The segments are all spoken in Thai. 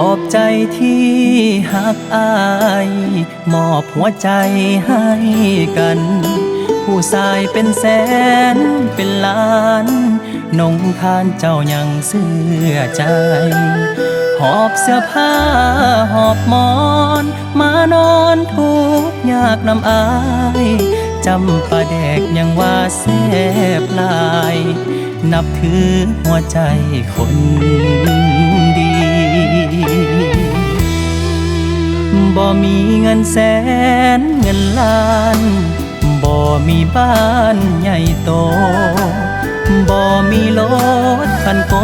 อบใจที่หักอายมอบหัวใจให้กันผู้ชายเป็นแสนเป็นล้านนงทานเจ้ายังเสื่อใจหอบเสื้อผ้าหอบหมอนมานอนทุกข์ยากนำอายจำปาแดกยังว่าแสบลายนับถือหัวใจคนดีบ่มีเงินแสนเงินล้านบ่มีบ้านใหญ่โตบ่มีรถคันโก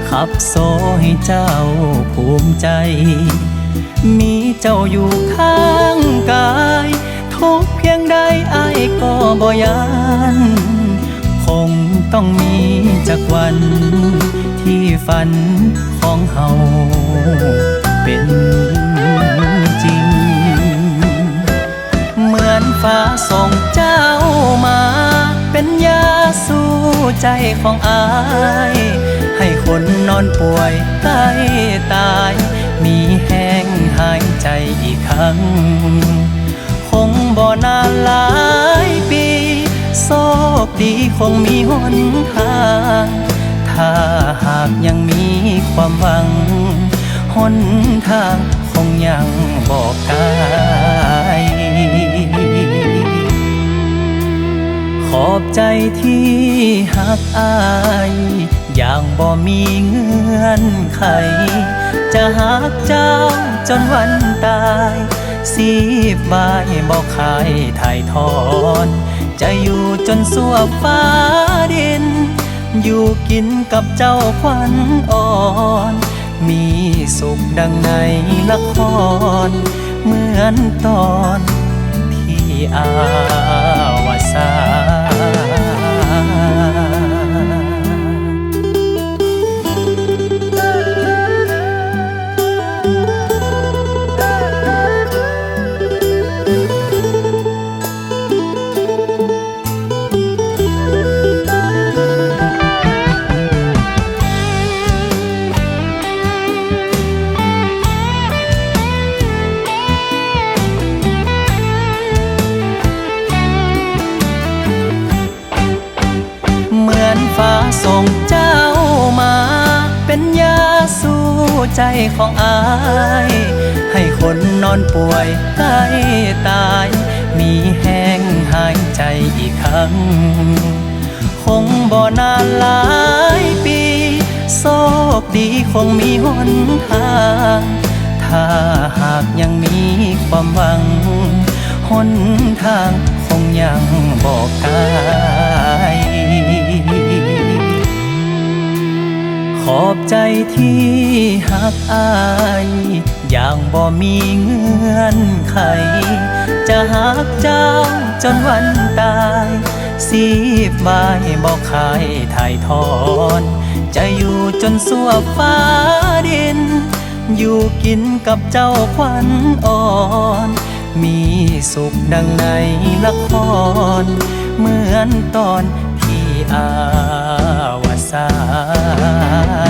ขับโซให้เจ้าภูมิใจมีเจ้าอยู่ข้างกายทุกเพียงใดอ้ายก็บ่ยานคงต้องมีจักวันที่ฝันของเฮาเป็นจริงเหมือนฟ้าส่งเจ้ามาเป็นยาสู้ใจของอ้ายให้คนนอนป่วยใกล้ตายมีแห้งหายใจอีกครั้งคงบ่นานหลายปีโชคดีคงมีหนทางถ้าหากยังมีความหวังหนทางคงยังบอกไกลขอบใจที่หักอายอย่างบ่มีเงื่อนไขจะหักเจ้าจนวันตายสีบายบอกขายถ่ายทอนจะอยู่จนสวบฟ้าดินอยู่กินกับเจ้าควันอ่อนมีสุขดังในละครเหมือนตอนที่อาวสฟ้าส่งเจ้ามาเป็นยาสู้ใจของอายให้คนนอนป่วยใกล้ตายมีแห้งหายใจอีกครั้งคงบ่นานหลายปีโชคดีคงมีหนทางถ้าหากยังมีความหวังหนทางคงยังบอกไกลขอบใจที่หักอายอย่างบ่มีเงื่อนไขจะหักเจ้าจนวันตายสีบายบอกขายถ่ายทอนจะอยู่จนสวบฟ้าดินอยู่กินกับเจ้าควันอ่อนมีสุขดังในละครเหมือนตอนที่อาวสาน